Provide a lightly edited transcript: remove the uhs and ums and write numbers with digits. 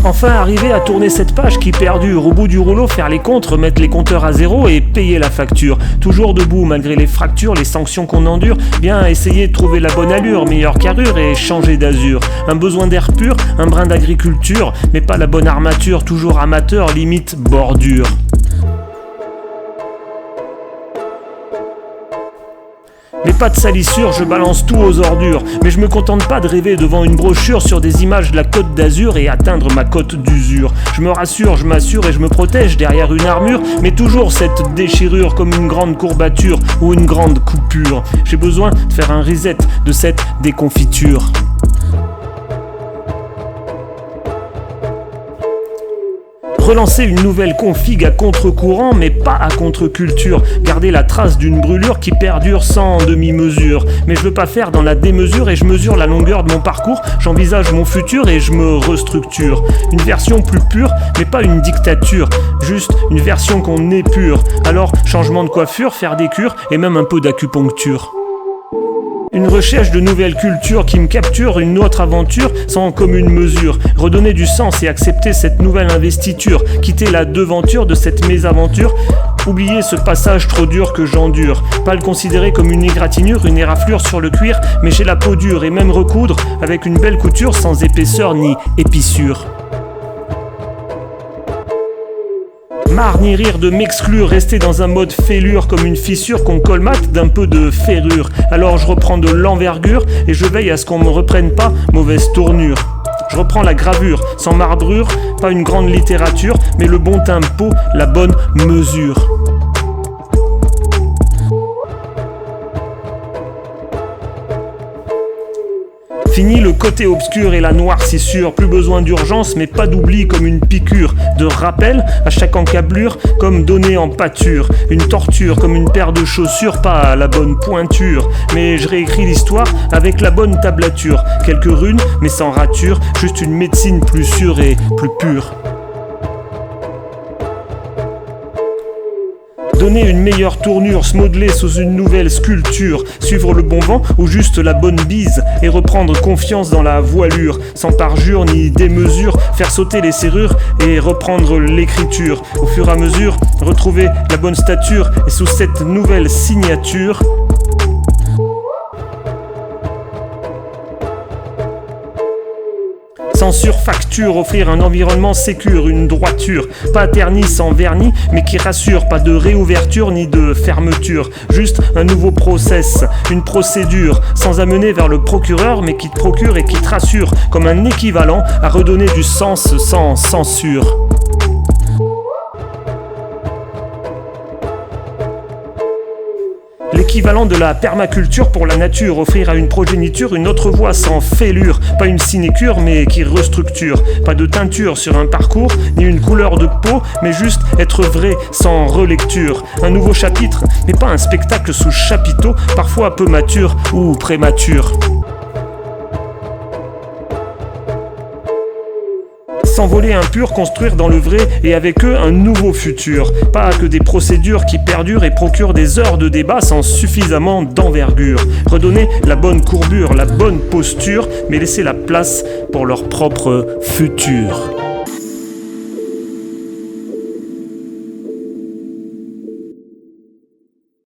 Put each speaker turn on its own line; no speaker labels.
Enfin arriver à tourner cette page qui perdure, au bout du rouleau faire les comptes, remettre les compteurs à zéro et payer la facture. Toujours debout malgré les fractures, les sanctions qu'on endure, bien essayer de trouver la bonne allure, meilleure carrure et changer d'azur. Un besoin d'air pur, un brin d'agriculture, mais pas la bonne armature, toujours amateur, limite bordure. Mais pas de salissure, je balance tout aux ordures. Mais je me contente pas de rêver devant une brochure sur des images de la Côte d'Azur et atteindre ma cote d'usure. Je me rassure, je m'assure et je me protège derrière une armure, mais toujours cette déchirure comme une grande courbature ou une grande coupure. J'ai besoin de faire un reset de cette déconfiture. Relancer une nouvelle config à contre-courant, mais pas à contre-culture. Garder la trace d'une brûlure qui perdure sans demi-mesure. Mais je veux pas faire dans la démesure et je mesure la longueur de mon parcours. J'envisage mon futur et je me restructure. Une version plus pure, mais pas une dictature. Juste une version qu'on épure. Alors, changement de coiffure, faire des cures et même un peu d'acupuncture. Une recherche de nouvelles cultures qui me capture, une autre aventure sans commune mesure. Redonner du sens et accepter cette nouvelle investiture. Quitter la devanture de cette mésaventure. Oublier ce passage trop dur que j'endure. Pas le considérer comme une égratignure, une éraflure sur le cuir, mais j'ai la peau dure et même recoudre avec une belle couture sans épaisseur ni épissure. Marre ni rire de m'exclure, rester dans un mode fêlure comme une fissure qu'on colmate d'un peu de ferrure. Alors je reprends de l'envergure et je veille à ce qu'on me reprenne pas mauvaise tournure. Je reprends la gravure, sans marbrure, pas une grande littérature, mais le bon tempo, la bonne mesure. Fini le côté obscur et la noircissure, plus besoin d'urgence mais pas d'oubli comme une piqûre, de rappel à chaque encablure comme donné en pâture, une torture comme une paire de chaussures, pas à la bonne pointure, mais je réécris l'histoire avec la bonne tablature, quelques runes mais sans rature, juste une médecine plus sûre et plus pure. Donner une meilleure tournure, se modeler sous une nouvelle sculpture, suivre le bon vent ou juste la bonne bise et reprendre confiance dans la voilure, sans parjure ni démesure, faire sauter les serrures et reprendre l'écriture. Au fur et à mesure, retrouver la bonne stature et sous cette nouvelle signature, sans surfacture, offrir un environnement sécure, une droiture, pas terni sans vernis, mais qui rassure, pas de réouverture ni de fermeture, juste un nouveau process, une procédure, sans amener vers le procureur, mais qui te procure et qui te rassure, comme un équivalent à redonner du sens sans censure. L'équivalent de la permaculture pour la nature, offrir à une progéniture une autre voie sans fêlure, pas une sinécure mais qui restructure, pas de teinture sur un parcours, ni une couleur de peau, mais juste être vrai sans relecture, un nouveau chapitre, mais pas un spectacle sous chapiteau, parfois peu mature ou prémature. S'envoler impur, construire dans le vrai et avec eux un nouveau futur. Pas que des procédures qui perdurent et procurent des heures de débat sans suffisamment d'envergure. Redonner la bonne courbure, la bonne posture, mais laisser la place pour leur propre futur.